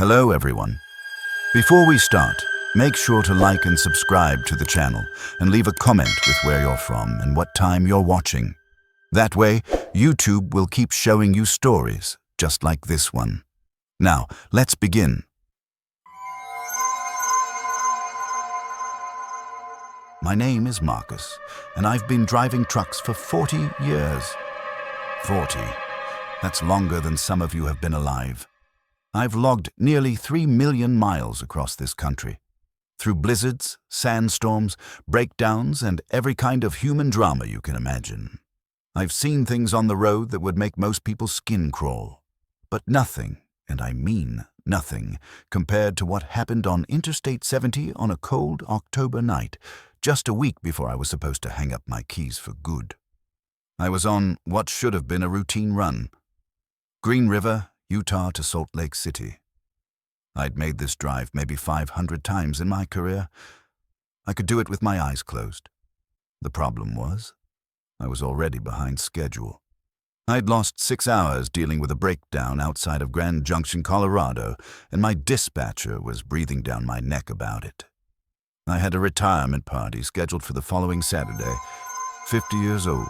Hello everyone. Before we start, make sure to like and subscribe to the channel and leave a comment with where you're from and what time you're watching. That way, YouTube will keep showing you stories just like this one. Now, let's begin. My name is Marcus, and I've been driving trucks for 40 years. 40. That's longer than some of you have been alive. I've logged nearly 3 million miles across this country, through blizzards, sandstorms, breakdowns, and every kind of human drama you can imagine. I've seen things on the road that would make most people's skin crawl. But nothing, and I mean nothing, compared to what happened on Interstate 70 on a cold October night, just a week before I was supposed to hang up my keys for good. I was on what should have been a routine run. Green River, Utah to Salt Lake City. I'd made this drive maybe 500 times in my career. I could do it with my eyes closed. The problem was, I was already behind schedule. I'd lost 6 hours dealing with a breakdown outside of Grand Junction, Colorado, and my dispatcher was breathing down my neck about it. I had a retirement party scheduled for the following Saturday. 50 years old,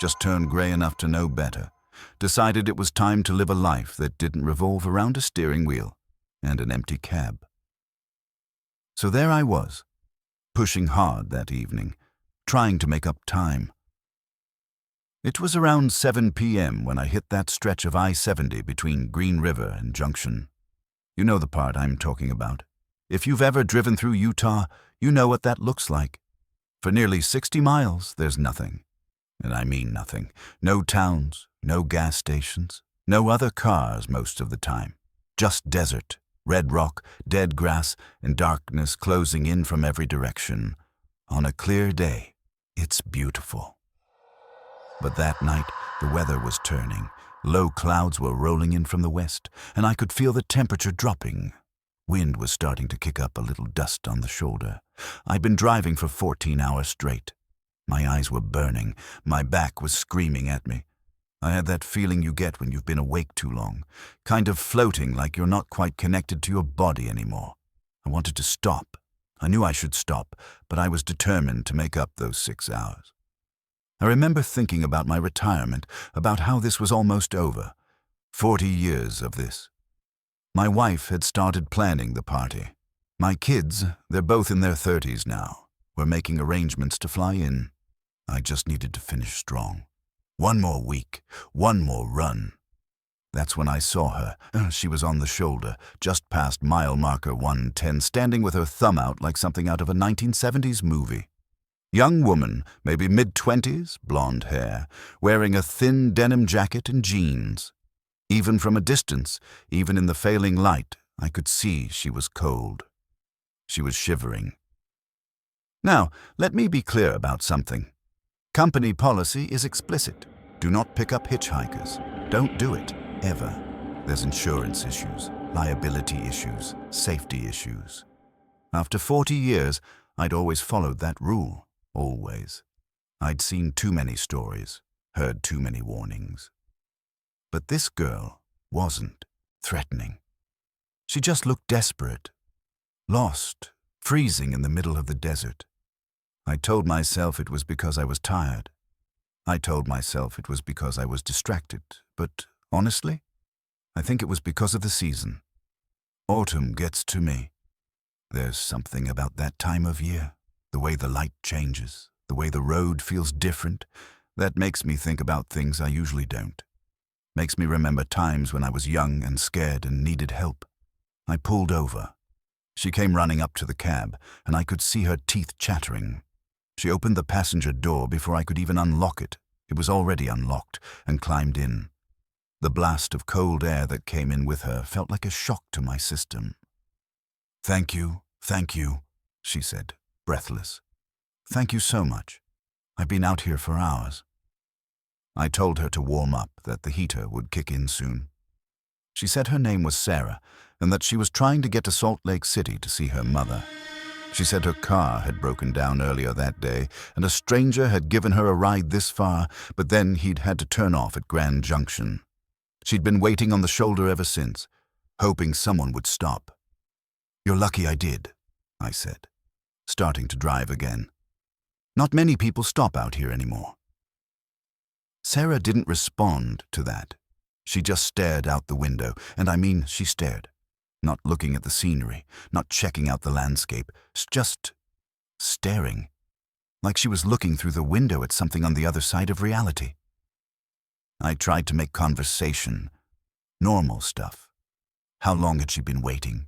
just turned gray enough to know better. Decided it was time to live a life that didn't revolve around a steering wheel and an empty cab. So there I was, pushing hard that evening, trying to make up time. It was around 7 p.m. when I hit that stretch of I-70 between Green River and Junction. You know the part I'm talking about. If you've ever driven through Utah, you know what that looks like. For nearly 60 miles, there's nothing. And I mean nothing. No towns, no gas stations, no other cars most of the time. Just desert, red rock, dead grass, and darkness closing in from every direction. On a clear day, it's beautiful. But that night, the weather was turning. Low clouds were rolling in from the west, and I could feel the temperature dropping. Wind was starting to kick up a little dust on the shoulder. I'd been driving for 14 hours straight. My eyes were burning. My back was screaming at me. I had that feeling you get when you've been awake too long, kind of floating like you're not quite connected to your body anymore. I wanted to stop. I knew I should stop, but I was determined to make up those 6 hours. I remember thinking about my retirement, about how this was almost over. 40 years of this. My wife had started planning the party. My kids, they're both in their 30s now, were making arrangements to fly in. I just needed to finish strong. One more week, one more run. That's when I saw her. She was on the shoulder, just past mile marker 110, standing with her thumb out like something out of a 1970s movie. Young woman, maybe mid-20s, blonde hair, wearing a thin denim jacket and jeans. Even from a distance, even in the failing light, I could see she was cold. She was shivering. Now, let me be clear about something. Company policy is explicit. Do not pick up hitchhikers. Don't do it, ever. There's insurance issues, liability issues, safety issues. After 40 years, I'd always followed that rule, always. I'd seen too many stories, heard too many warnings. But this girl wasn't threatening. She just looked desperate, lost, freezing in the middle of the desert. I told myself it was because I was tired. I told myself it was because I was distracted, but honestly, I think it was because of the season. Autumn gets to me. There's something about that time of year, the way the light changes, the way the road feels different, that makes me think about things I usually don't. Makes me remember times when I was young and scared and needed help. I pulled over. She came running up to the cab, and I could see her teeth chattering. She opened the passenger door before I could even unlock it. It was already unlocked, and climbed in. The blast of cold air that came in with her felt like a shock to my system. Thank you, she said, breathless. Thank you so much. I've been out here for hours. I told her to warm up, that the heater would kick in soon. She said her name was Sarah, and that she was trying to get to Salt Lake City to see her mother. She said her car had broken down earlier that day, and a stranger had given her a ride this far, but then he'd had to turn off at Grand Junction. She'd been waiting on the shoulder ever since. hoping someone would stop. "You're lucky I did," I said, starting to drive again. "Not many people stop out here anymore." Sarah didn't respond to that. She just stared out the window, and I mean she stared. Not looking at the scenery, not checking out the landscape, just staring, like she was looking through the window at something on the other side of reality. I tried to make conversation, normal stuff. How long had she been waiting?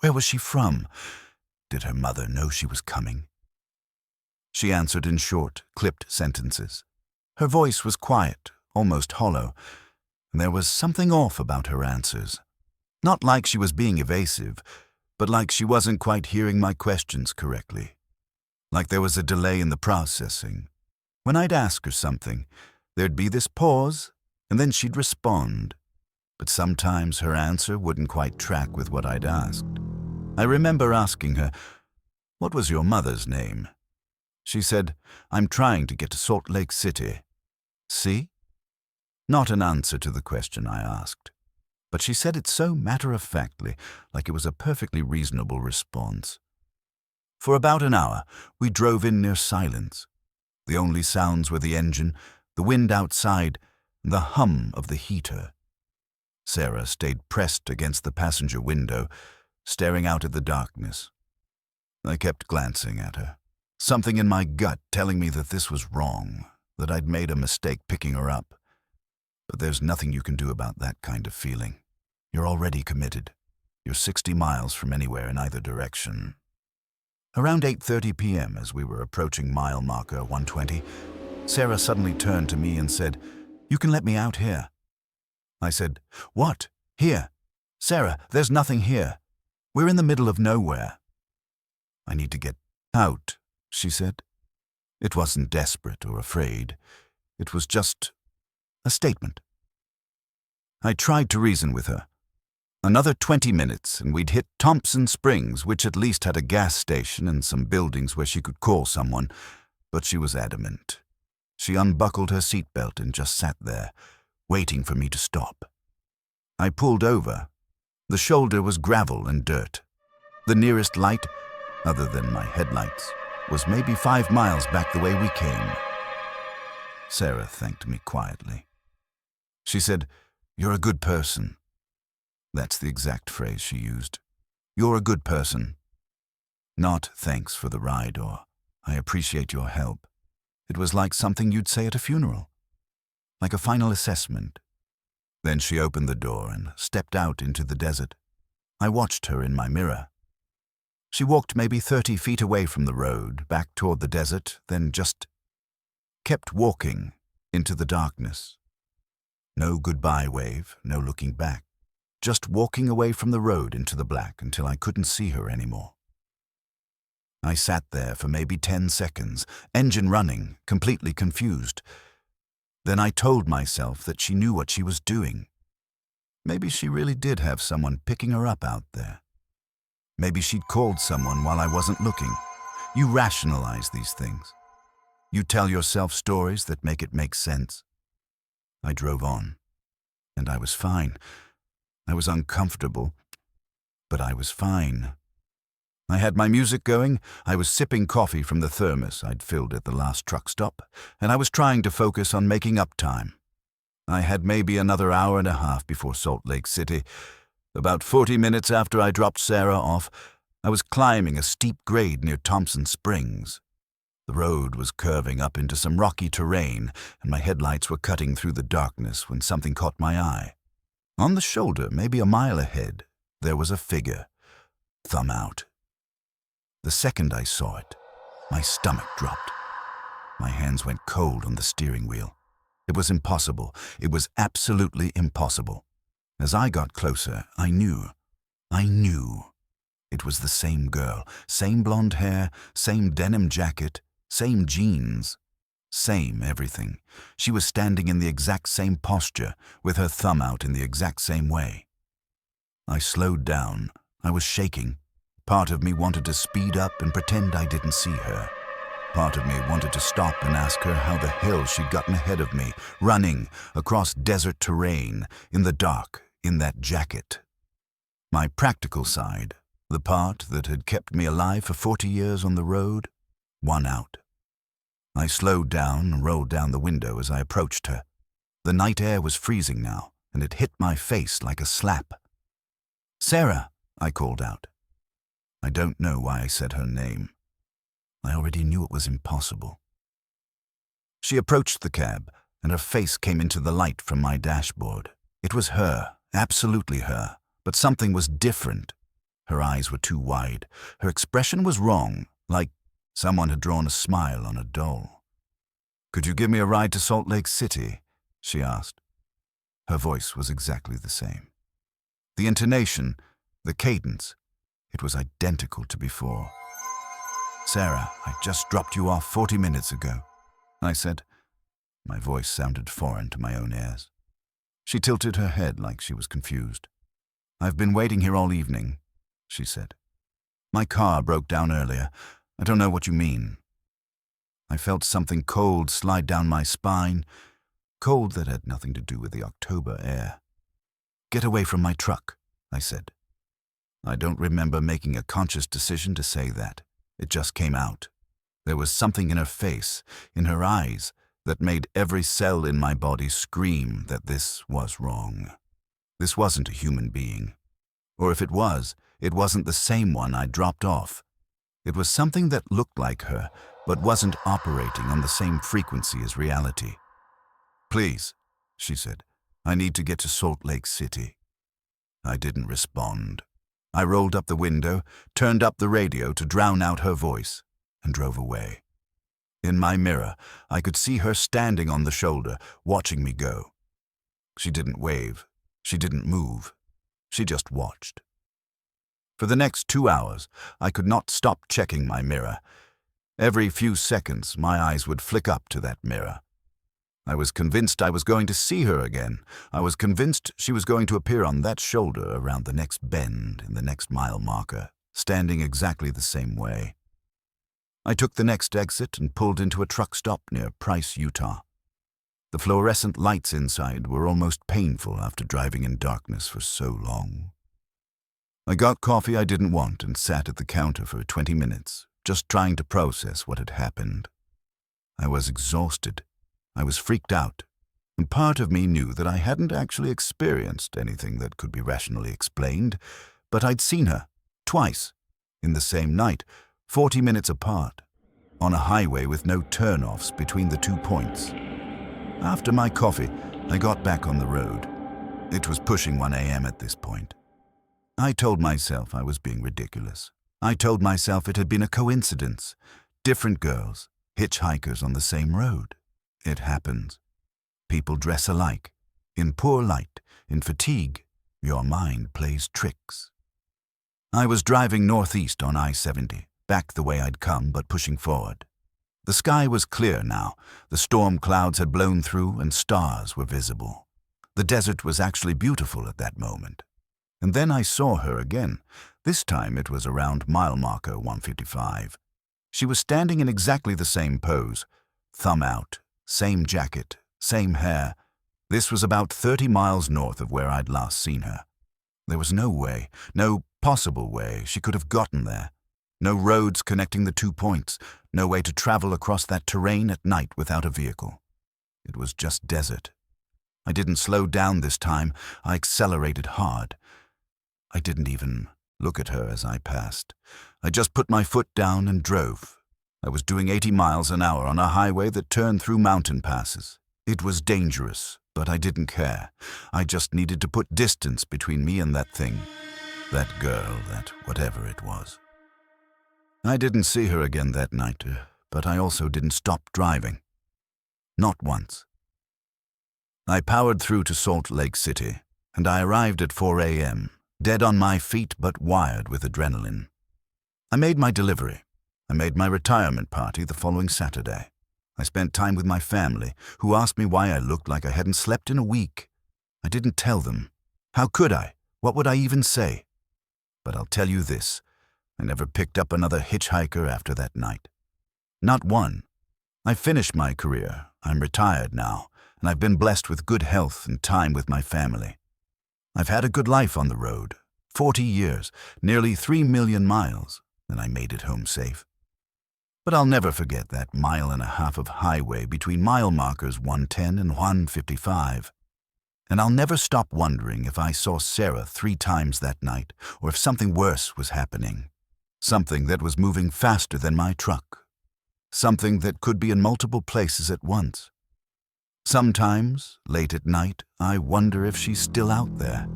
Where was she from? Did her mother know she was coming? She answered in short, clipped sentences. Her voice was quiet, almost hollow, and there was something off about her answers. Not like she was being evasive, but like she wasn't quite hearing my questions correctly. Like there was a delay in the processing. When I'd ask her something, there'd be this pause, and then she'd respond. But sometimes her answer wouldn't quite track with what I'd asked. I remember asking her, "What was your mother's name?" She said, "I'm trying to get to Salt Lake City." See? Not an answer to the question I asked. But she said it so matter-of-factly, like it was a perfectly reasonable response. For about an hour, we drove in near silence. The only sounds were the engine, the wind outside, and the hum of the heater. Sarah stayed pressed against the passenger window, staring out at the darkness. I kept glancing at her, something in my gut telling me that this was wrong, that I'd made a mistake picking her up. But there's nothing you can do about that kind of feeling. You're already committed. You're 60 miles from anywhere in either direction. Around 8:30 p.m., as we were approaching mile marker 120, Sarah suddenly turned to me and said, "You can let me out here." I said, "What? Here? Sarah, there's nothing here. We're in the middle of nowhere." "I need to get out," she said. It wasn't desperate or afraid. It was just a statement. I tried to reason with her. Another 20 minutes and we'd hit Thompson Springs, which at least had a gas station and some buildings where she could call someone, but she was adamant. She unbuckled her seatbelt and just sat there, waiting for me to stop. I pulled over. The shoulder was gravel and dirt. The nearest light, other than my headlights, was maybe 5 miles back the way we came. Sarah thanked me quietly. She said, "You're a good person." That's the exact phrase she used. "You're a good person." Not "thanks for the ride" or "I appreciate your help." It was like something you'd say at a funeral, like a final assessment. Then she opened the door and stepped out into the desert. I watched her in my mirror. She walked maybe 30 feet away from the road, back toward the desert, then just kept walking into the darkness. No goodbye wave, no looking back. Just walking away from the road into the black until I couldn't see her anymore. I sat there for maybe 10 seconds, engine running, completely confused. Then I told myself that she knew what she was doing. Maybe she really did have someone picking her up out there. Maybe she'd called someone while I wasn't looking. You rationalize these things. You tell yourself stories that make it make sense. I drove on, and I was fine. I was uncomfortable, but I was fine. I had my music going, I was sipping coffee from the thermos I'd filled at the last truck stop, and I was trying to focus on making up time. I had maybe another hour and a half before Salt Lake City. About 40 minutes after I dropped Sarah off, I was climbing a steep grade near Thompson Springs. The road was curving up into some rocky terrain, and my headlights were cutting through the darkness when something caught my eye. On the shoulder, maybe a mile ahead, there was a figure, thumb out. The second I saw it, my stomach dropped. My hands went cold on the steering wheel. It was impossible. It was absolutely impossible. As I got closer, I knew. It was the same girl, same blonde hair, same denim jacket, same jeans, same everything. She was standing in the exact same posture, with her thumb out in the exact same way. I slowed down. I was shaking. Part of me wanted to speed up and pretend I didn't see her. Part of me wanted to stop and ask her how the hell she'd gotten ahead of me, running across desert terrain, in the dark, in that jacket. My practical side, the part that had kept me alive for 40 years on the road, won out. I slowed down and rolled down the window as I approached her. The night air was freezing now, and it hit my face like a slap. "Sarah," I called out. I don't know why I said her name. I already knew it was impossible. She approached the cab, and her face came into the light from my dashboard. It was her, absolutely her, but something was different. Her eyes were too wide. Her expression was wrong, like someone had drawn a smile on a doll. "Could you give me a ride to Salt Lake City?" she asked. Her voice was exactly the same. The intonation, the cadence, it was identical to before. "Sarah, I just dropped you off 40 minutes ago," I said. My voice sounded foreign to my own ears. She tilted her head like she was confused. "I've been waiting here all evening," she said. "My car broke down earlier. I don't know what you mean." I felt something cold slide down my spine, cold that had nothing to do with the October air. "Get away from my truck," I said. I don't remember making a conscious decision to say that. It just came out. There was something in her face, in her eyes, that made every cell in my body scream that this was wrong. This wasn't a human being. Or if it wasn't the same one I dropped off. It was something that looked like her, but wasn't operating on the same frequency as reality. "Please," she said, "I need to get to Salt Lake City." I didn't respond. I rolled up the window, turned up the radio to drown out her voice, and drove away. In my mirror, I could see her standing on the shoulder, watching me go. She didn't wave. She didn't move. She just watched. For the next 2 hours, I could not stop checking my mirror. Every few seconds, my eyes would flick up to that mirror. I was convinced I was going to see her again. I was convinced she was going to appear on that shoulder around the next bend in the next mile marker, standing exactly the same way. I took the next exit and pulled into a truck stop near Price, Utah. The fluorescent lights inside were almost painful after driving in darkness for so long. I got coffee I didn't want and sat at the counter for 20 minutes, just trying to process what had happened. I was exhausted. I was freaked out, and part of me knew that I hadn't actually experienced anything that could be rationally explained, but I'd seen her, twice, in the same night, 40 minutes apart, on a highway with no turnoffs between the 2 points. After my coffee, I got back on the road. It was pushing 1 a.m. at this point. I told myself I was being ridiculous. I told myself it had been a coincidence. Different girls, hitchhikers on the same road. It happens. People dress alike. In poor light, in fatigue, your mind plays tricks. I was driving northeast on I-70, back the way I'd come, but pushing forward. The sky was clear now. The storm clouds had blown through and stars were visible. The desert was actually beautiful at that moment. And then I saw her again. This time it was around mile marker 155. She was standing in exactly the same pose, thumb out, same jacket, same hair. This was about 30 miles north of where I'd last seen her. There was no way, no possible way she could have gotten there. No roads connecting the 2 points, no way to travel across that terrain at night without a vehicle. It was just desert. I didn't slow down this time. I accelerated hard. I didn't even look at her as I passed. I just put my foot down and drove. I was doing 80 miles an hour on a highway that turned through mountain passes. It was dangerous, but I didn't care. I just needed to put distance between me and that thing, that girl, that whatever it was. I didn't see her again that night, but I also didn't stop driving. Not once. I powered through to Salt Lake City, and I arrived at 4 a.m., dead on my feet but wired with adrenaline. I made my delivery. I made my retirement party the following Saturday. I spent time with my family, who asked me why I looked like I hadn't slept in a week. I didn't tell them. How could I? What would I even say? But I'll tell you this. I never picked up another hitchhiker after that night. Not one. I finished my career. I'm retired now, and I've been blessed with good health and time with my family. I've had a good life on the road, 40 years, nearly 3 million miles, and I made it home safe. But I'll never forget that mile-and-a-half of highway between mile markers 110 and 155. And I'll never stop wondering if I saw Sarah 3 times that night, or if something worse was happening. Something that was moving faster than my truck. Something that could be in multiple places at once. Sometimes, late at night, I wonder if she's still out there.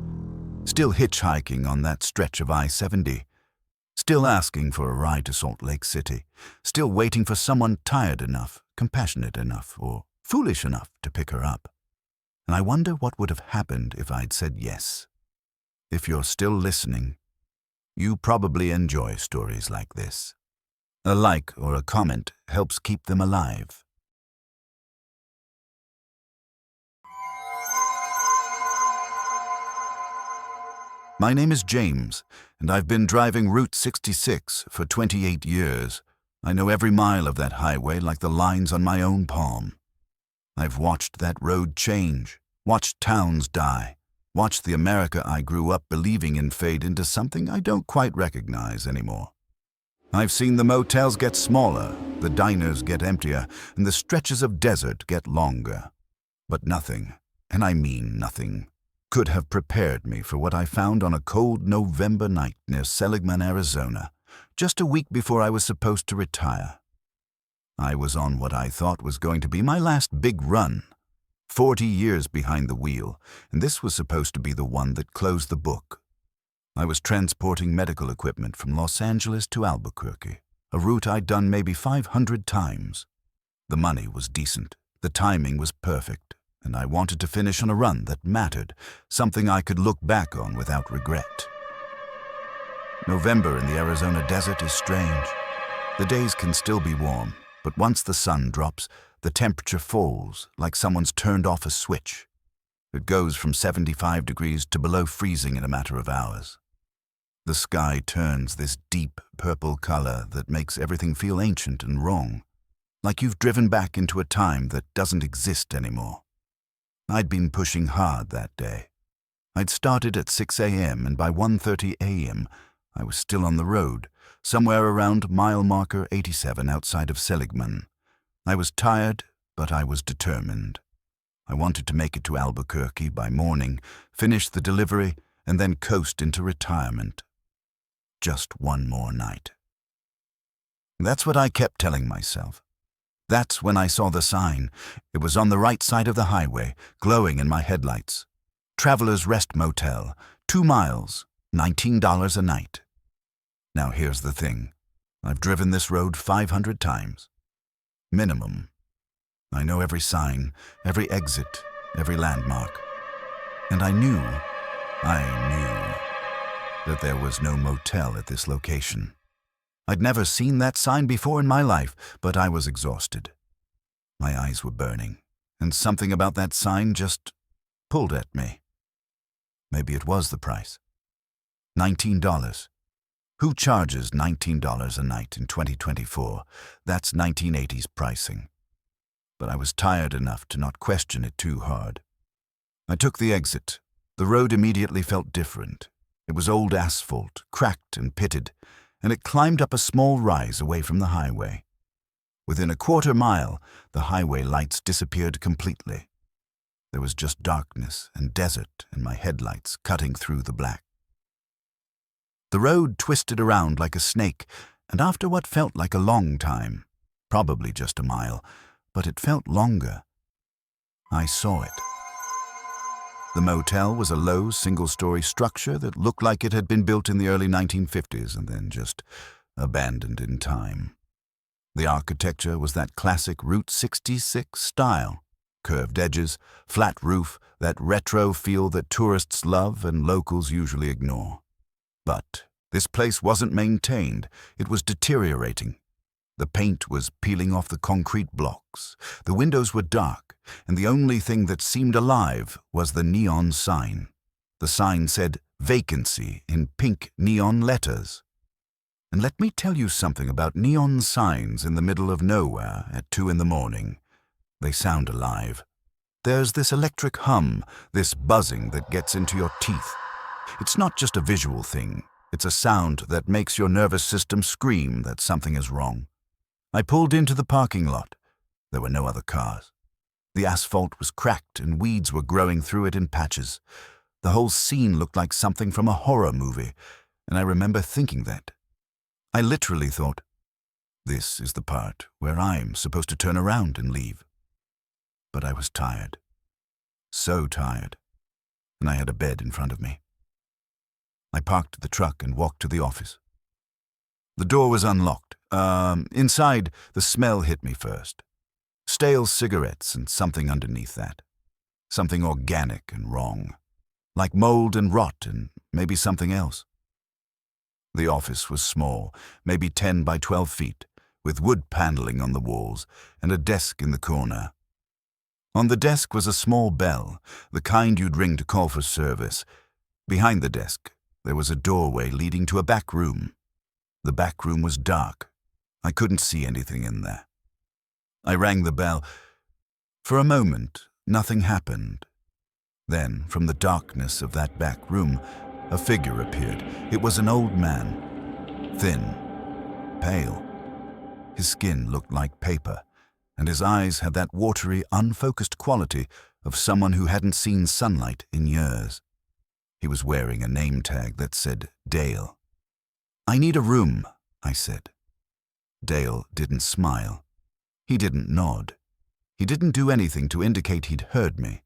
Still hitchhiking on that stretch of I-70. Still asking for a ride to Salt Lake City. Still waiting for someone tired enough, compassionate enough, or foolish enough to pick her up. And I wonder what would have happened if I'd said yes. If you're still listening, you probably enjoy stories like this. A like or a comment helps keep them alive. My name is James, and I've been driving Route 66 for 28 years. I know every mile of that highway like the lines on my own palm. I've watched that road change, watched towns die, watched the America I grew up believing in fade into something I don't quite recognize anymore. I've seen the motels get smaller, the diners get emptier, and the stretches of desert get longer. But nothing, and I mean nothing, could have prepared me for what I found on a cold November night near Seligman, Arizona, just a week before I was supposed to retire. I was on what I thought was going to be my last big run, 40 years behind the wheel, and this was supposed to be the one that closed the book. I was transporting medical equipment from Los Angeles to Albuquerque, a route I'd done maybe 500 times. The money was decent, the timing was perfect, and I wanted to finish on a run that mattered, something I could look back on without regret. November in the Arizona desert is strange. The days can still be warm, but once the sun drops, the temperature falls like someone's turned off a switch. It goes from 75 degrees to below freezing in a matter of hours. The sky turns this deep purple color that makes everything feel ancient and wrong, like you've driven back into a time that doesn't exist anymore. I'd been pushing hard that day. I'd started at 6 a.m. and by 1:30 a.m. I was still on the road, somewhere around mile marker 87 outside of Seligman. I was tired, but I was determined. I wanted to make it to Albuquerque by morning, finish the delivery, and then coast into retirement. Just one more night. That's what I kept telling myself. That's when I saw the sign. It was on the right side of the highway, glowing in my headlights. Traveler's Rest Motel, 2 miles, $19 a night. Now here's the thing. I've driven this road 500 times. Minimum. I know every sign, every exit, every landmark. And I knew that there was no motel at this location. I'd never seen that sign before in my life, but I was exhausted. My eyes were burning, and something about that sign just pulled at me. Maybe it was the price. $19. Who charges $19 a night in 2024? That's 1980s pricing. But I was tired enough to not question it too hard. I took the exit. The road immediately felt different. It was old asphalt, cracked and pitted, and it climbed up a small rise away from the highway. Within a quarter mile, the highway lights disappeared completely. There was just darkness and desert and my headlights cutting through the black. The road twisted around like a snake, and after what felt like a long time, probably just a mile, but it felt longer, I saw it. The motel was a low, single-story structure that looked like it had been built in the early 1950s and then just abandoned in time. The architecture was that classic Route 66 style. Curved edges, flat roof, that retro feel that tourists love and locals usually ignore. But this place wasn't maintained. It was deteriorating. The paint was peeling off the concrete blocks. The windows were dark, and the only thing that seemed alive was the neon sign. The sign said vacancy in pink neon letters. And let me tell you something about neon signs in the middle of nowhere at 2 in the morning. They sound alive. There's this electric hum, this buzzing that gets into your teeth. It's not just a visual thing. It's a sound that makes your nervous system scream that something is wrong. I pulled into the parking lot. There were no other cars. The asphalt was cracked and weeds were growing through it in patches. The whole scene looked like something from a horror movie, and I remember thinking that. I literally thought, this is the part where I'm supposed to turn around and leave. But I was tired. So tired. And I had a bed in front of me. I parked the truck and walked to the office. The door was unlocked. Inside, the smell hit me first. Stale cigarettes and something underneath that. Something organic and wrong. Like mold and rot and maybe something else. The office was small, maybe 10 by 12 feet, with wood paneling on the walls and a desk in the corner. On the desk was a small bell, the kind you'd ring to call for service. Behind the desk, there was a doorway leading to a back room. The back room was dark. I couldn't see anything in there. I rang the bell. For a moment, nothing happened. Then, from the darkness of that back room, a figure appeared. It was an old man, thin, pale. His skin looked like paper, and his eyes had that watery, unfocused quality of someone who hadn't seen sunlight in years. He was wearing a name tag that said Dale. "I need a room," I said. Dale didn't smile. He didn't nod. He didn't do anything to indicate he'd heard me.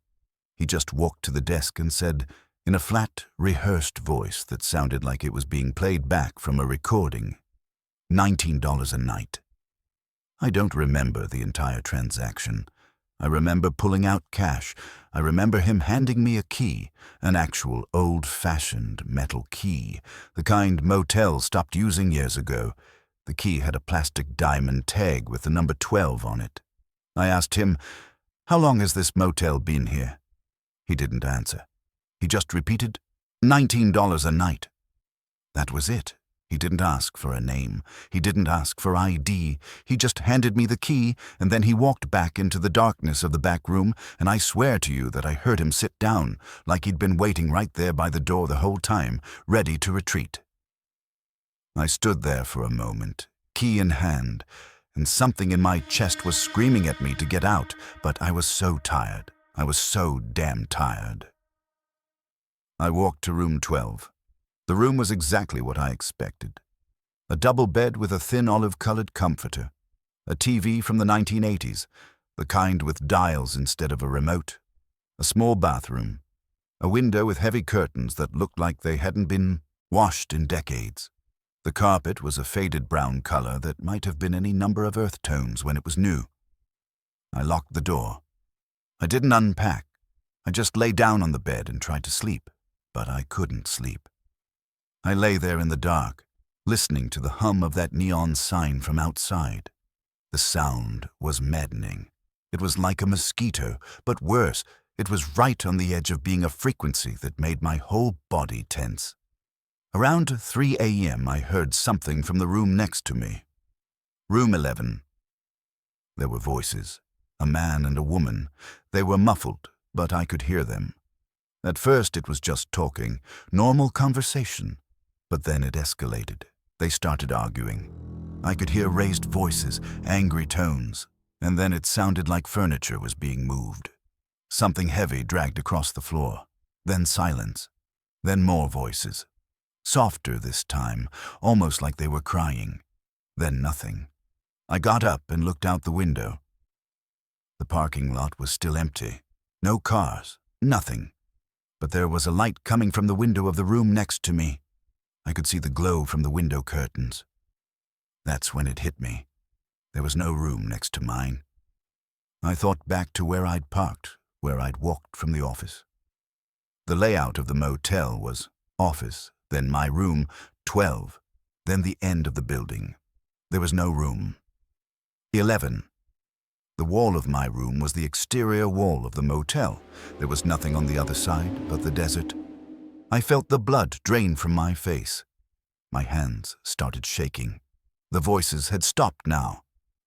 He just walked to the desk and said, in a flat, rehearsed voice that sounded like it was being played back from a recording, $19 a night. I don't remember the entire transaction. I remember pulling out cash. I remember him handing me a key, an actual old-fashioned metal key, the kind Motel stopped using years ago. The key had a plastic diamond tag with the number 12 on it. I asked him, "How long has this motel been here?" He didn't answer. He just repeated, $19 a night. That was it. He didn't ask for a name. He didn't ask for ID. He just handed me the key, and then he walked back into the darkness of the back room, and I swear to you that I heard him sit down, like he'd been waiting right there by the door the whole time, ready to retreat. I stood there for a moment, key in hand, and something in my chest was screaming at me to get out, but I was so tired. I was so damn tired. I walked to room 12. The room was exactly what I expected. A double bed with a thin olive-colored comforter. A TV from the 1980s, the kind with dials instead of a remote. A small bathroom. A window with heavy curtains that looked like they hadn't been washed in decades. The carpet was a faded brown color that might have been any number of earth tones when it was new. I locked the door. I didn't unpack. I just lay down on the bed and tried to sleep, but I couldn't sleep. I lay there in the dark, listening to the hum of that neon sign from outside. The sound was maddening. It was like a mosquito, but worse, it was right on the edge of being a frequency that made my whole body tense. Around 3 a.m. I heard something from the room next to me. Room 11. There were voices, a man and a woman. They were muffled, but I could hear them. At first it was just talking, normal conversation. But then it escalated. They started arguing. I could hear raised voices, angry tones, and then it sounded like furniture was being moved. Something heavy dragged across the floor. Then silence. Then more voices. Softer this time, almost like they were crying. Then nothing. I got up and looked out the window. The parking lot was still empty. No cars, nothing. But there was a light coming from the window of the room next to me. I could see the glow from the window curtains. That's when it hit me. There was no room next to mine. I thought back to where I'd parked, where I'd walked from the office. The layout of the motel was office, then my room, 12, then the end of the building. There was no room. 11. The wall of my room was the exterior wall of the motel. There was nothing on the other side but the desert. I felt the blood drain from my face. My hands started shaking. The voices had stopped now.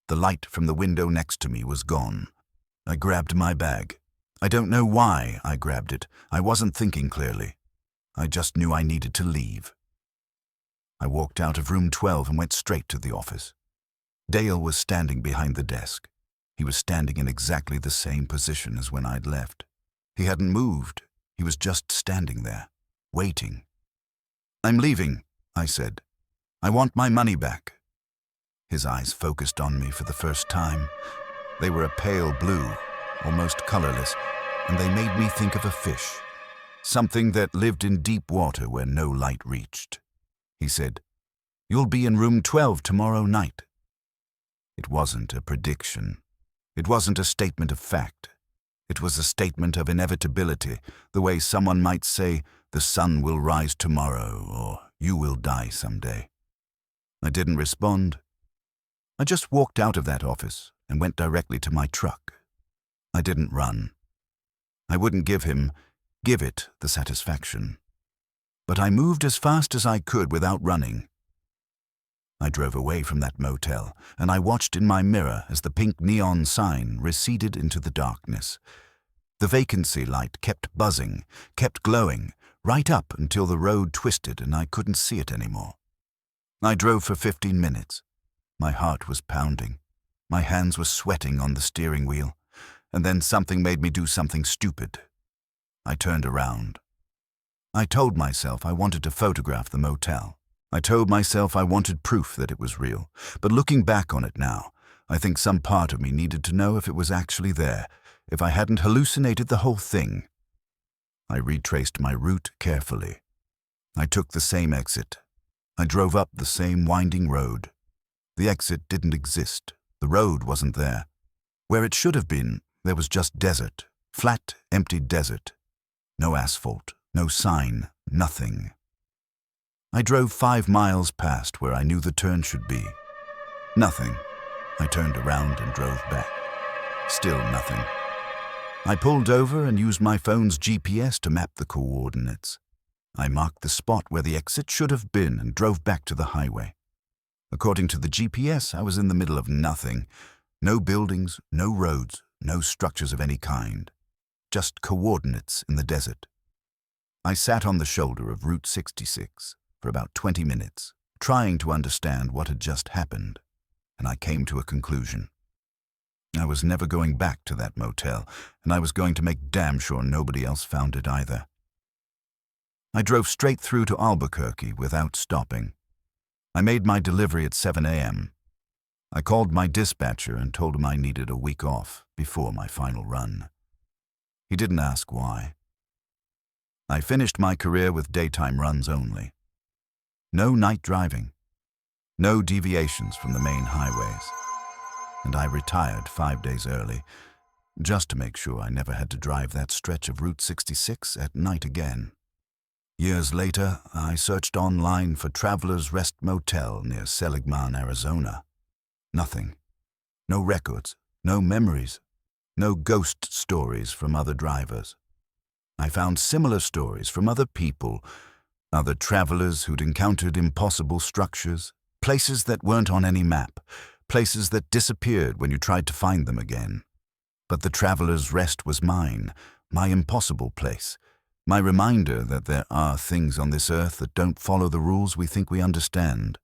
The light from the window next to me was gone. I grabbed my bag. I don't know why I grabbed it. I wasn't thinking clearly. I just knew I needed to leave. I walked out of room 12 and went straight to the office. Dale was standing behind the desk. He was standing in exactly the same position as when I'd left. He hadn't moved. He was just standing there, waiting. "I'm leaving," I said. "I want my money back." His eyes focused on me for the first time. They were a pale blue, almost colorless, and they made me think of a fish, something that lived in deep water where no light reached. He said, "You'll be in room 12 tomorrow night." It wasn't a prediction. It wasn't a statement of fact. It was a statement of inevitability, the way someone might say, "The sun will rise tomorrow," or "You will die someday." I didn't respond. I just walked out of that office and went directly to my truck. I didn't run. I wouldn't give it the satisfaction. But I moved as fast as I could without running. I drove away from that motel, and I watched in my mirror as the pink neon sign receded into the darkness. The vacancy light kept buzzing, kept glowing, right up until the road twisted and I couldn't see it anymore. I drove for 15 minutes. My heart was pounding. My hands were sweating on the steering wheel, and then something made me do something stupid. I turned around. I told myself I wanted to photograph the motel. I told myself I wanted proof that it was real, but looking back on it now, I think some part of me needed to know if it was actually there, if I hadn't hallucinated the whole thing. I retraced my route carefully. I took the same exit. I drove up the same winding road. The exit didn't exist. The road wasn't there. Where it should have been, there was just desert, flat, empty desert. No asphalt, no sign, nothing. I drove 5 miles past where I knew the turn should be. Nothing. I turned around and drove back. Still nothing. I pulled over and used my phone's GPS to map the coordinates. I marked the spot where the exit should have been and drove back to the highway. According to the GPS, I was in the middle of nothing. No buildings, no roads, no structures of any kind. Just coordinates in the desert. I sat on the shoulder of Route 66 for about 20 minutes, trying to understand what had just happened, and I came to a conclusion. I was never going back to that motel, and I was going to make damn sure nobody else found it either. I drove straight through to Albuquerque without stopping. I made my delivery at 7 a.m. I called my dispatcher and told him I needed a week off before my final run. He didn't ask why. I finished my career with daytime runs only. No night driving. No deviations from the main highways. And I retired 5 days early, just to make sure I never had to drive that stretch of Route 66 at night again. Years later, I searched online for Traveler's Rest Motel near Seligman, Arizona. Nothing. No records, no memories, no ghost stories from other drivers. I found similar stories from other people, other travelers who'd encountered impossible structures, places that weren't on any map, places that disappeared when you tried to find them again. But the Traveler's Rest was mine, my impossible place, my reminder that there are things on this earth that don't follow the rules we think we understand.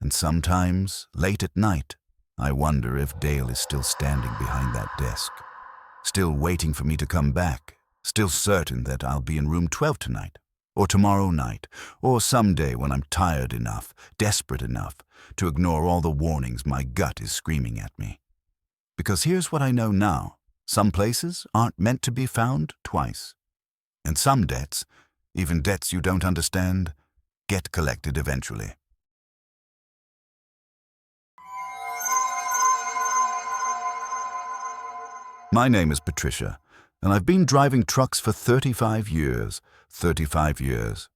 And sometimes, late at night, I wonder if Dale is still standing behind that desk, still waiting for me to come back, still certain that I'll be in room 12 tonight, or tomorrow night, or someday when I'm tired enough, desperate enough, to ignore all the warnings my gut is screaming at me. Because here's what I know now. Some places aren't meant to be found twice. And some debts, even debts you don't understand, get collected eventually. My name is Patricia, and I've been driving trucks for 35 years. 35 years.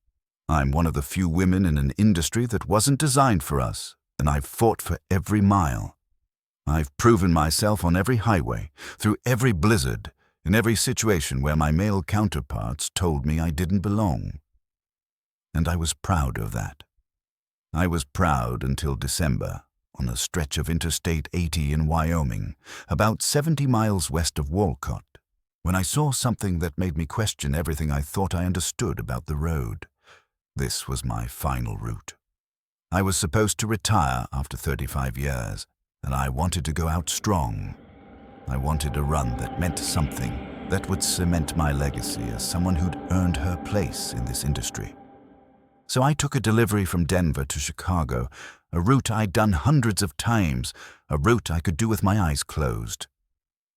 I'm one of the few women in an industry that wasn't designed for us, and I've fought for every mile. I've proven myself on every highway, through every blizzard, in every situation where my male counterparts told me I didn't belong. And I was proud of that. I was proud until December, on a stretch of Interstate 80 in Wyoming, about 70 miles west of Walcott, when I saw something that made me question everything I thought I understood about the road. This was my final route. I was supposed to retire after 35 years, and I wanted to go out strong. I wanted a run that meant something, that would cement my legacy as someone who'd earned her place in this industry. So I took a delivery from Denver to Chicago, a route I'd done hundreds of times, a route I could do with my eyes closed.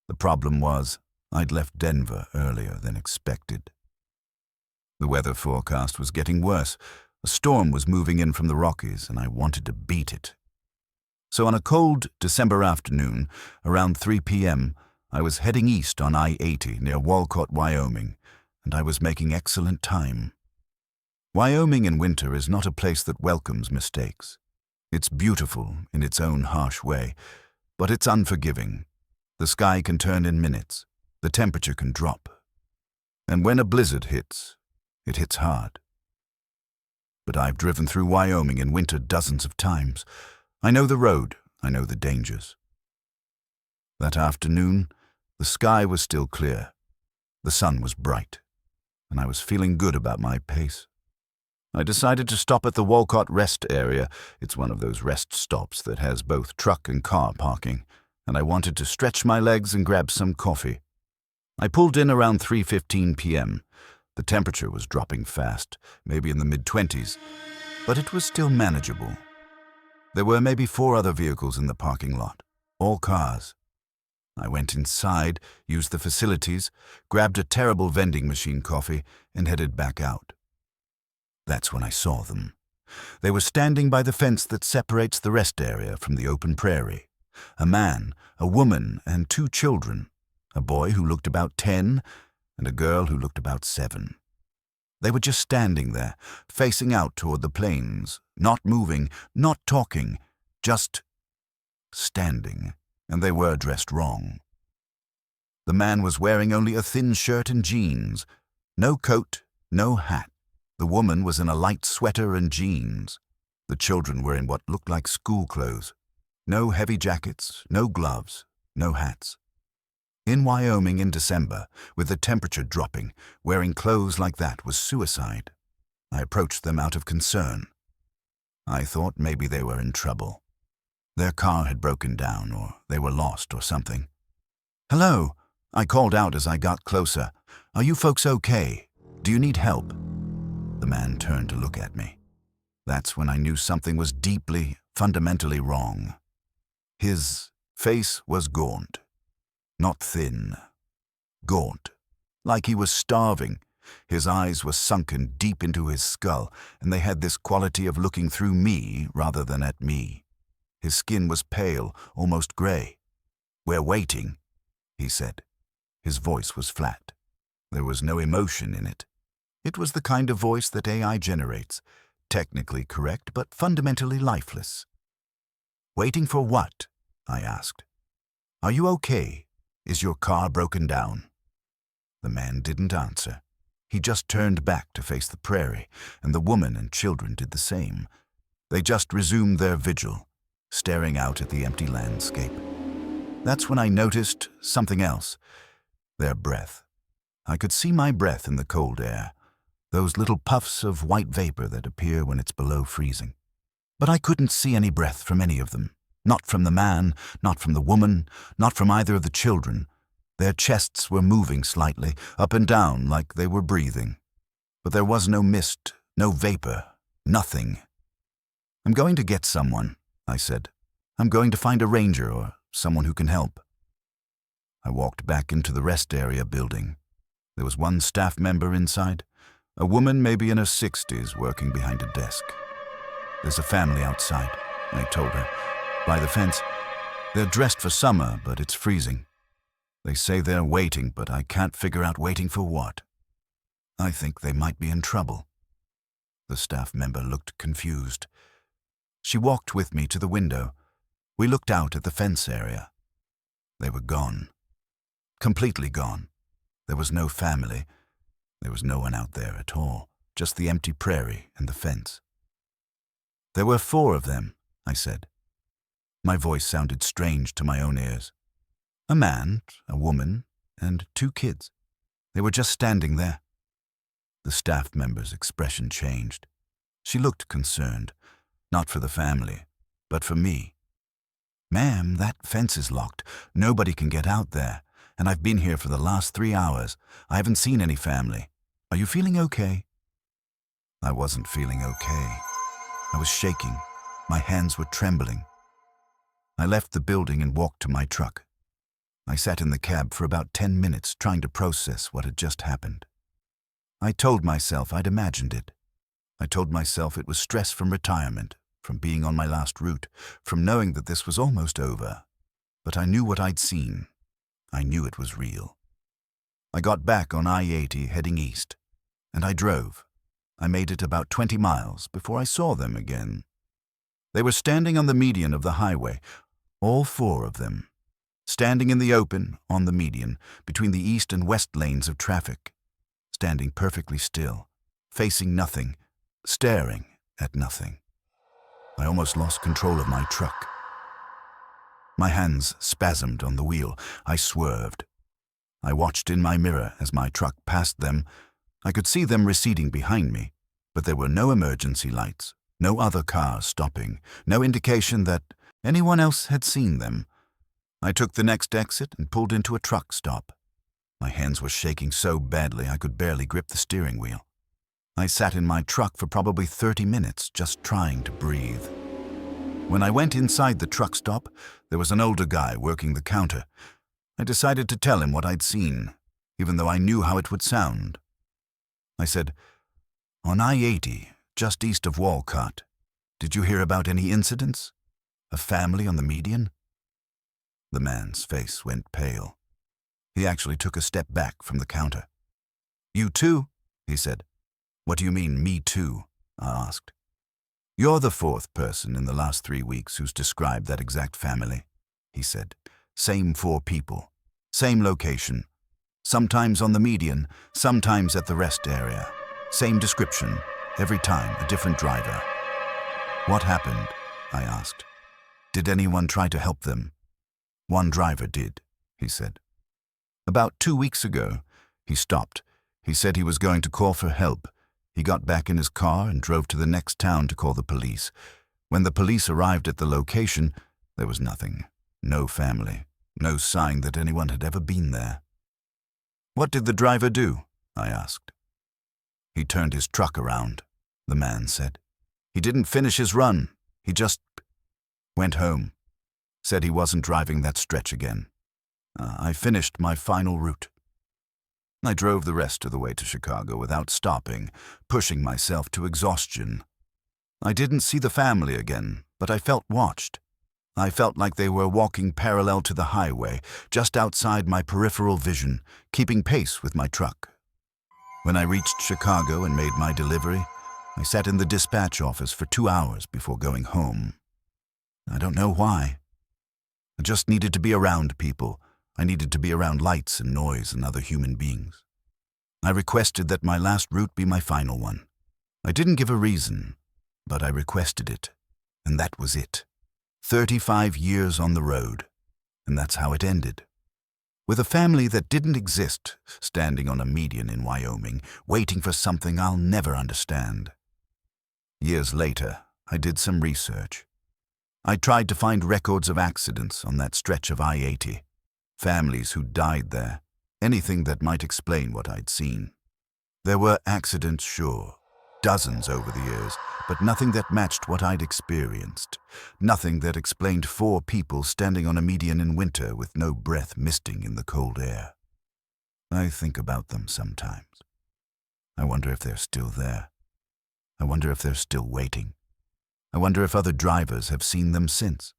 The problem was, I'd left Denver earlier than expected. The weather forecast was getting worse. A storm was moving in from the Rockies, and I wanted to beat it. So on a cold December afternoon, around 3 p.m., I was heading east on I-80 near Walcott, Wyoming, and I was making excellent time. Wyoming in winter is not a place that welcomes mistakes. It's beautiful in its own harsh way, but it's unforgiving. The sky can turn in minutes. The temperature can drop. And when a blizzard hits, it hits hard. But I've driven through Wyoming in winter dozens of times. I know the road. I know the dangers. That afternoon, the sky was still clear. The sun was bright, and I was feeling good about my pace. I decided to stop at the Walcott rest area. It's one of those rest stops that has both truck and car parking, and I wanted to stretch my legs and grab some coffee. I pulled in around 3:15 p.m. The temperature was dropping fast, maybe in the mid-20s, but it was still manageable. There were maybe 4 other vehicles in the parking lot, all cars. I went inside, used the facilities, grabbed a terrible vending machine coffee, and headed back out. That's when I saw them. They were standing by the fence that separates the rest area from the open prairie. A man, a woman, and 2 children. A boy who looked about 10 and a girl who looked about 7. They were just standing there, facing out toward the plains, not moving, not talking, just standing, and they were dressed wrong. The man was wearing only a thin shirt and jeans, no coat, no hat. The woman was in a light sweater and jeans. The children were in what looked like school clothes. No heavy jackets, no gloves, no hats. In Wyoming in December, with the temperature dropping, wearing clothes like that was suicide. I approached them out of concern. I thought maybe they were in trouble. Their car had broken down, or they were lost or something. "Hello," I called out as I got closer. "Are you folks okay? Do you need help?" The man turned to look at me. That's when I knew something was deeply, fundamentally wrong. His face was gaunt. Not thin. Gaunt. Like he was starving. His eyes were sunken deep into his skull, and they had this quality of looking through me rather than at me. His skin was pale, almost gray. "We're waiting," he said. His voice was flat. There was no emotion in it. It was the kind of voice that AI generates, technically correct but fundamentally lifeless. "Waiting for what?" I asked. "Are you okay? Is your car broken down?" The man didn't answer. He just turned back to face the prairie, and the woman and children did the same. They just resumed their vigil, staring out at the empty landscape. That's when I noticed something else. Their breath. I could see my breath in the cold air, those little puffs of white vapor that appear when it's below freezing. But I couldn't see any breath from any of them. Not from the man, not from the woman, not from either of the children. Their chests were moving slightly, up and down, like they were breathing. But there was no mist, no vapor, nothing. "I'm going to get someone," I said. "I'm going to find a ranger or someone who can help." I walked back into the rest area building. There was one staff member inside, a woman maybe in her 60s working behind a desk. "There's a family outside," I told her. "By the fence. They're dressed for summer, but it's freezing. They say they're waiting, but I can't figure out waiting for what. I think they might be in trouble." The staff member looked confused. She walked with me to the window. We looked out at the fence area. They were gone. Completely gone. There was no family. There was no one out there at all, just the empty prairie and the fence. "There were 4 of them," I said. My voice sounded strange to my own ears. "A man, a woman, and 2 kids." They were just standing there. The staff member's expression changed. She looked concerned, not for the family, but for me. "Ma'am, that fence is locked. Nobody can get out there, and I've been here for the last 3 hours. I haven't seen any family. Are you feeling okay?" I wasn't feeling okay. I was shaking. My hands were trembling. I left the building and walked to my truck. I sat in the cab for about 10 minutes trying to process what had just happened. I told myself I'd imagined it. I told myself it was stress from retirement, from being on my last route, from knowing that this was almost over. But I knew what I'd seen. I knew it was real. I got back on I-80 heading east, and I drove. I made it about 20 miles before I saw them again. They were standing on the median of the highway, all 4 of them, standing in the open on the median between the east and west lanes of traffic, standing perfectly still, facing nothing, staring at nothing. I almost lost control of my truck. My hands spasmed on the wheel. I swerved. I watched in my mirror as my truck passed them. I could see them receding behind me, but there were no emergency lights, no other cars stopping, no indication that anyone else had seen them. I took the next exit and pulled into a truck stop. My hands were shaking so badly I could barely grip the steering wheel. I sat in my truck for probably 30 minutes just trying to breathe. When I went inside the truck stop, there was an older guy working the counter. I decided to tell him what I'd seen, even though I knew how it would sound. I said, "On I-80, just east of Walcott, did you hear about any incidents? A family on the median?" The man's face went pale. He actually took a step back from the counter. "You too?" he said. "What do you mean, me too?" I asked. "You're the 4th person in the last 3 weeks who's described that exact family," he said. "Same 4 people, same location, sometimes on the median, sometimes at the rest area. Same description, every time a different driver." "What happened?" I asked. "Did anyone try to help them?" "One driver did," he said. "About 2 weeks ago, he stopped. He said he was going to call for help. He got back in his car and drove to the next town to call the police. When the police arrived at the location, there was nothing. No family. No sign that anyone had ever been there." "What did the driver do?" I asked. "He turned his truck around," the man said. "He didn't finish his run. He just went home. Said he wasn't driving that stretch again. I finished my final route. I drove the rest of the way to Chicago without stopping, pushing myself to exhaustion. I didn't see the family again, but I felt watched. I felt like they were walking parallel to the highway, just outside my peripheral vision, keeping pace with my truck. When I reached Chicago and made my delivery, I sat in the dispatch office for 2 hours before going home. I don't know why. I just needed to be around people. I needed to be around lights and noise and other human beings. I requested that my last route be my final one. I didn't give a reason, but I requested it, and that was it. 35 years on the road, and that's how it ended. With a family that didn't exist, standing on a median in Wyoming, waiting for something I'll never understand. Years later, I did some research. I tried to find records of accidents on that stretch of I-80, families who died there, anything that might explain what I'd seen. There were accidents, sure, dozens over the years, but nothing that matched what I'd experienced. Nothing that explained 4 people standing on a median in winter with no breath misting in the cold air. I think about them sometimes. I wonder if they're still there. I wonder if they're still waiting. I wonder if other drivers have seen them since.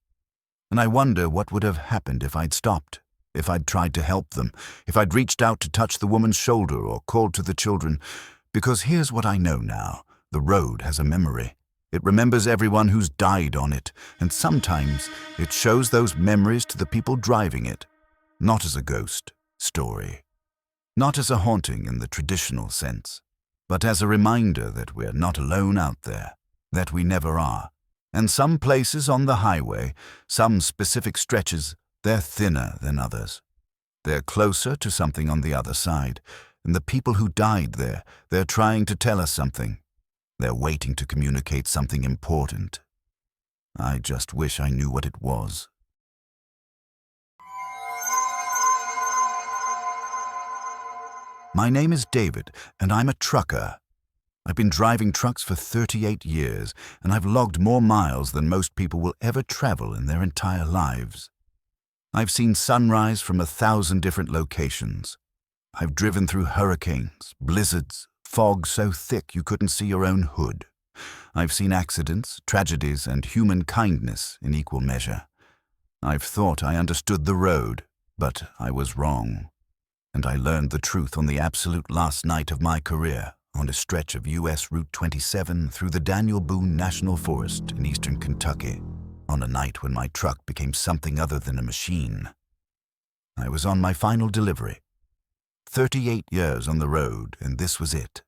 And I wonder what would have happened if I'd stopped, if I'd tried to help them, if I'd reached out to touch the woman's shoulder or called to the children. Because here's what I know now. The road has a memory. It remembers everyone who's died on it, and sometimes it shows those memories to the people driving it, not as a ghost story, not as a haunting in the traditional sense, but as a reminder that we're not alone out there, that we never are. And some places on the highway, some specific stretches, they're thinner than others. They're closer to something on the other side, And the people who died there, they're trying to tell us something. They're waiting to communicate something important. I just wish I knew what it was. My name is David, and I'm a trucker. I've been driving trucks for 38 years, and I've logged more miles than most people will ever travel in their entire lives. I've seen sunrise from 1,000 different locations. I've driven through hurricanes, blizzards, fog so thick you couldn't see your own hood. I've seen accidents, tragedies, and human kindness in equal measure. I've thought I understood the road, but I was wrong. And I learned the truth on the absolute last night of my career, on a stretch of U.S. Route 27 through the Daniel Boone National Forest in eastern Kentucky, on a night when my truck became something other than a machine. I was on my final delivery. 38 years on the road, and this was it.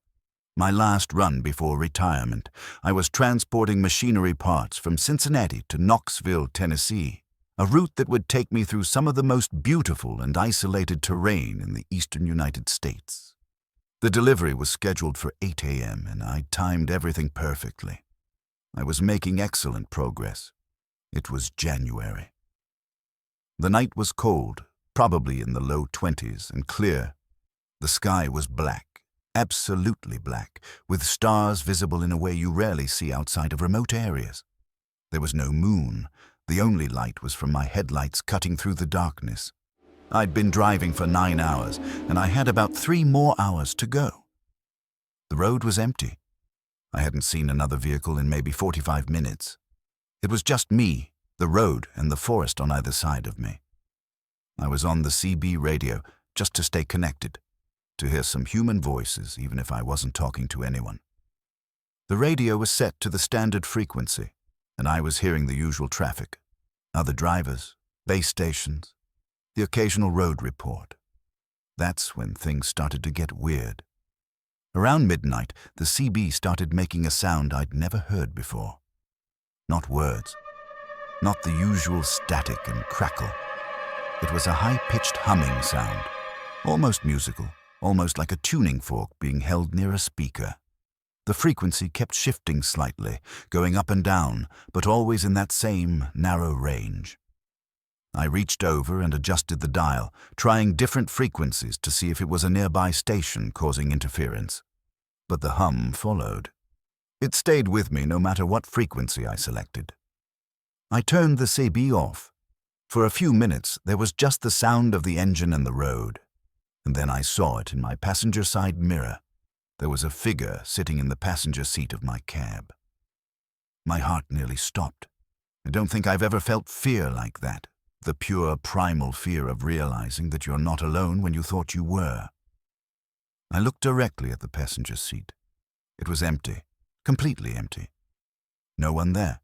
My last run before retirement. I was transporting machinery parts from Cincinnati to Knoxville, Tennessee, a route that would take me through some of the most beautiful and isolated terrain in the eastern United States. The delivery was scheduled for 8 a.m., and I timed everything perfectly. I was making excellent progress. It was January. The night was cold, probably in the low 20s, and clear. The sky was black. Absolutely black, with stars visible in a way you rarely see outside of remote areas. There was no moon. The only light was from my headlights cutting through the darkness. I'd been driving for 9 hours, and I had about 3 more hours to go. The road was empty. I hadn't seen another vehicle in maybe 45 minutes. It was just me, the road, and the forest on either side of me. I was on the CB radio just to stay connected, to hear some human voices, even if I wasn't talking to anyone. The radio was set to the standard frequency, and I was hearing the usual traffic, other drivers, base stations, the occasional road report. That's when things started to get weird. Around midnight, the CB started making a sound I'd never heard before. Not words, not the usual static and crackle. It was a high-pitched humming sound, almost musical, almost like a tuning fork being held near a speaker. The frequency kept shifting slightly, going up and down, but always in that same narrow range. I reached over and adjusted the dial, trying different frequencies to see if it was a nearby station causing interference. But the hum followed. It stayed with me no matter what frequency I selected. I turned the CB off. For a few minutes, there was just the sound of the engine and the road. And then I saw it in my passenger side mirror. There was a figure sitting in the passenger seat of my cab. My heart nearly stopped. I don't think I've ever felt fear like that, the pure primal fear of realizing that you're not alone when you thought you were. I looked directly at the passenger seat. It was empty, completely empty. No one there.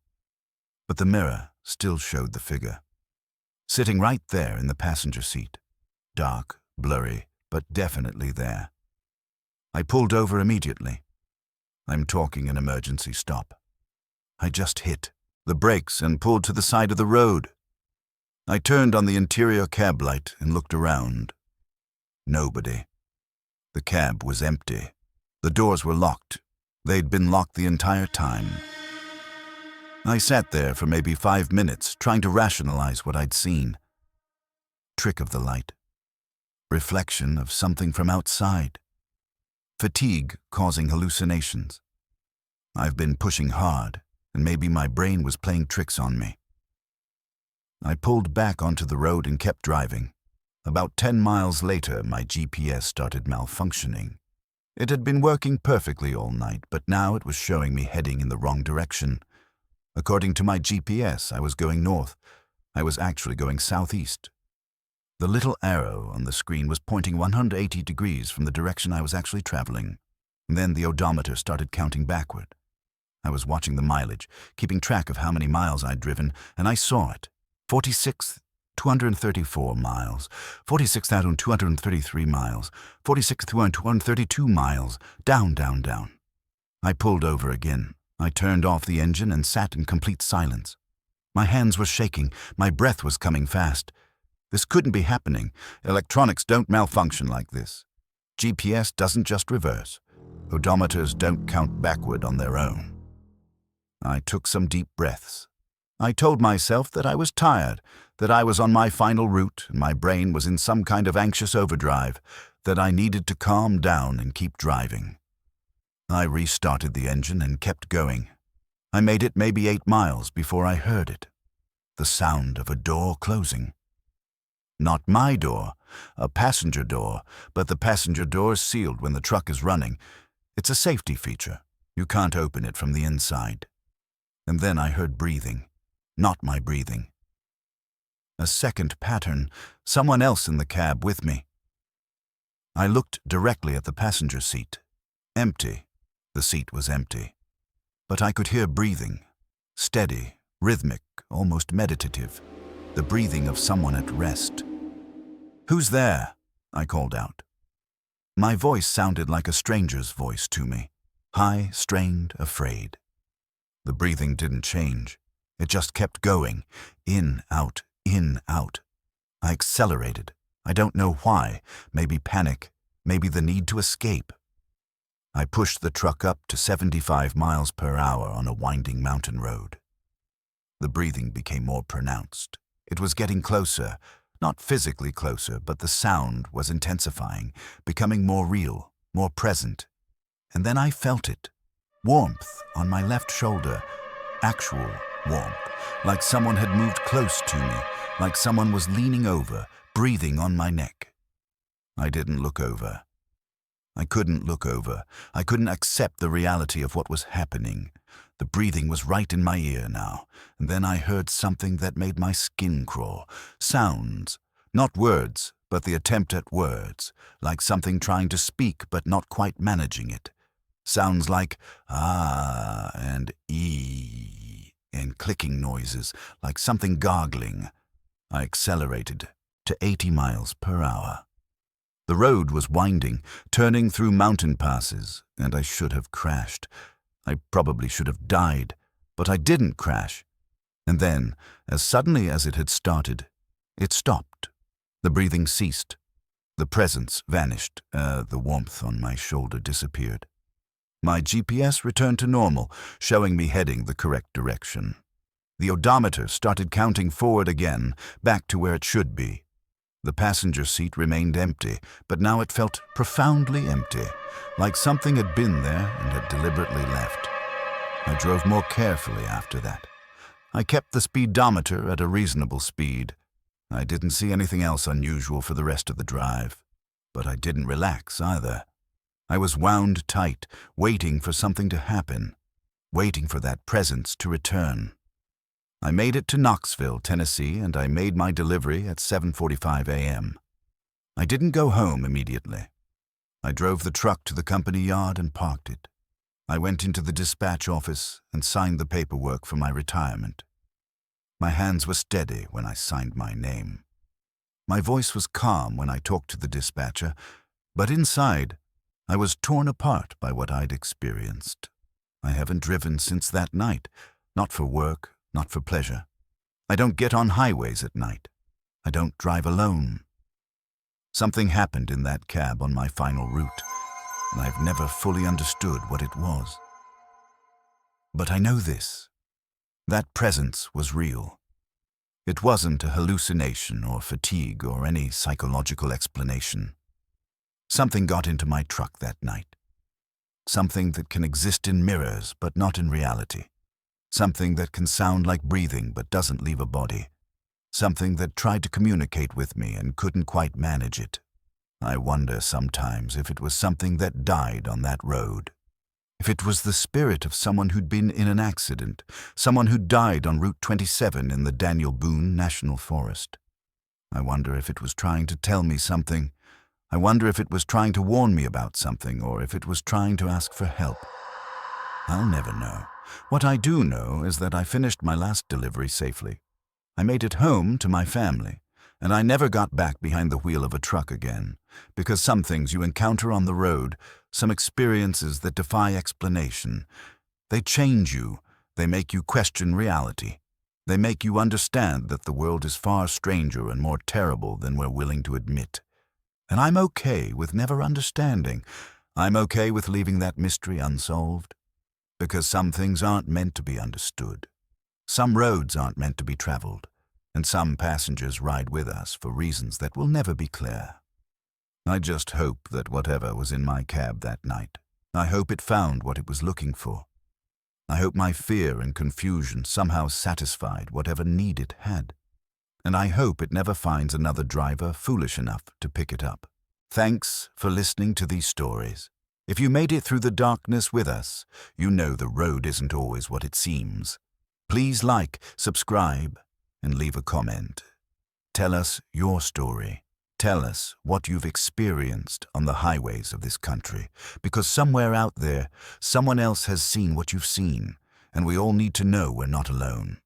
But the mirror still showed the figure, sitting right there in the passenger seat, dark, blurry, but definitely there. I pulled over immediately. I'm talking an emergency stop. I just hit the brakes and pulled to the side of the road. I turned on the interior cab light and looked around. Nobody. The cab was empty. The doors were locked. They'd been locked the entire time. I sat there for maybe 5 minutes, trying to rationalize what I'd seen. Trick of the light. Reflection of something from outside. Fatigue causing hallucinations. I've been pushing hard, and maybe my brain was playing tricks on me. I pulled back onto the road and kept driving. About 10 miles later, my GPS started malfunctioning. It had been working perfectly all night, but now it was showing me heading in the wrong direction. According to my GPS, I was going north. I was actually going southeast. The little arrow on the screen was pointing 180 degrees from the direction I was actually traveling. Then the odometer started counting backward. I was watching the mileage, keeping track of how many miles I'd driven, and I saw it. 46,234 miles, 46,233 miles, 46,232 miles, down, down, down. I pulled over again. I turned off the engine and sat in complete silence. My hands were shaking. My breath was coming fast. This couldn't be happening. Electronics don't malfunction like this. GPS doesn't just reverse. Odometers don't count backward on their own. I took some deep breaths. I told myself that I was tired, that I was on my final route and my brain was in some kind of anxious overdrive, that I needed to calm down and keep driving. I restarted the engine and kept going. I made it maybe 8 miles before I heard it. The sound of a door closing. Not my door, a passenger door, but the passenger door is sealed when the truck is running. It's a safety feature. You can't open it from the inside. And then I heard breathing. Not my breathing. A second pattern, someone else in the cab with me. I looked directly at the passenger seat. Empty. The seat was empty. But I could hear breathing. Steady, rhythmic, almost meditative. The breathing of someone at rest. "Who's there?" I called out. My voice sounded like a stranger's voice to me. High, strained, afraid. The breathing didn't change. It just kept going. In, out, in, out. I accelerated. I don't know why. Maybe panic. Maybe the need to escape. I pushed the truck up to 75 miles per hour on a winding mountain road. The breathing became more pronounced. It was getting closer. Not physically closer, but the sound was intensifying, becoming more real, more present. And then I felt it. Warmth on my left shoulder. Actual warmth. Like someone had moved close to me. Like someone was leaning over, breathing on my neck. I didn't look over. I couldn't look over. I couldn't accept the reality of what was happening. The breathing was right in my ear now, and then I heard something that made my skin crawl. Sounds. Not words, but the attempt at words, like something trying to speak but not quite managing it. Sounds like ah and ee, and clicking noises, like something gargling. I accelerated to 80 miles per hour. The road was winding, turning through mountain passes, and I should have crashed. I probably should have died, but I didn't crash. And then, as suddenly as it had started, it stopped. The breathing ceased. The presence vanished. The warmth on my shoulder disappeared. My GPS returned to normal, showing me heading the correct direction. The odometer started counting forward again, back to where it should be. The passenger seat remained empty, but now it felt profoundly empty, like something had been there and had deliberately left. I drove more carefully after that. I kept the speedometer at a reasonable speed. I didn't see anything else unusual for the rest of the drive, but I didn't relax either. I was wound tight, waiting for something to happen, waiting for that presence to return. I made it to Knoxville, Tennessee, and I made my delivery at 7:45 a.m. I didn't go home immediately. I drove the truck to the company yard and parked it. I went into the dispatch office and signed the paperwork for my retirement. My hands were steady when I signed my name. My voice was calm when I talked to the dispatcher, but inside, I was torn apart by what I'd experienced. I haven't driven since that night, not for work, not for pleasure. I don't get on highways at night. I don't drive alone. Something happened in that cab on my final route, and I've never fully understood what it was. But I know this. That presence was real. It wasn't a hallucination or fatigue or any psychological explanation. Something got into my truck that night. Something that can exist in mirrors but not in reality. Something that can sound like breathing but doesn't leave a body. Something that tried to communicate with me and couldn't quite manage it. I wonder sometimes if it was something that died on that road. If it was the spirit of someone who'd been in an accident, someone who died on Route 27 in the Daniel Boone National Forest. I wonder if it was trying to tell me something. I wonder if it was trying to warn me about something, or if it was trying to ask for help. I'll never know. What I do know is that I finished my last delivery safely. I made it home to my family, and I never got back behind the wheel of a truck again, because some things you encounter on the road, some experiences that defy explanation, they change you, they make you question reality. They make you understand that the world is far stranger and more terrible than we're willing to admit. And I'm okay with never understanding. I'm okay with leaving that mystery unsolved. Because some things aren't meant to be understood. Some roads aren't meant to be traveled. And some passengers ride with us for reasons that will never be clear. I just hope that whatever was in my cab that night, I hope it found what it was looking for. I hope my fear and confusion somehow satisfied whatever need it had. And I hope it never finds another driver foolish enough to pick it up. Thanks for listening to these stories. If you made it through the darkness with us, you know the road isn't always what it seems. Please like, subscribe, and leave a comment. Tell us your story. Tell us what you've experienced on the highways of this country, because somewhere out there, someone else has seen what you've seen, and we all need to know we're not alone.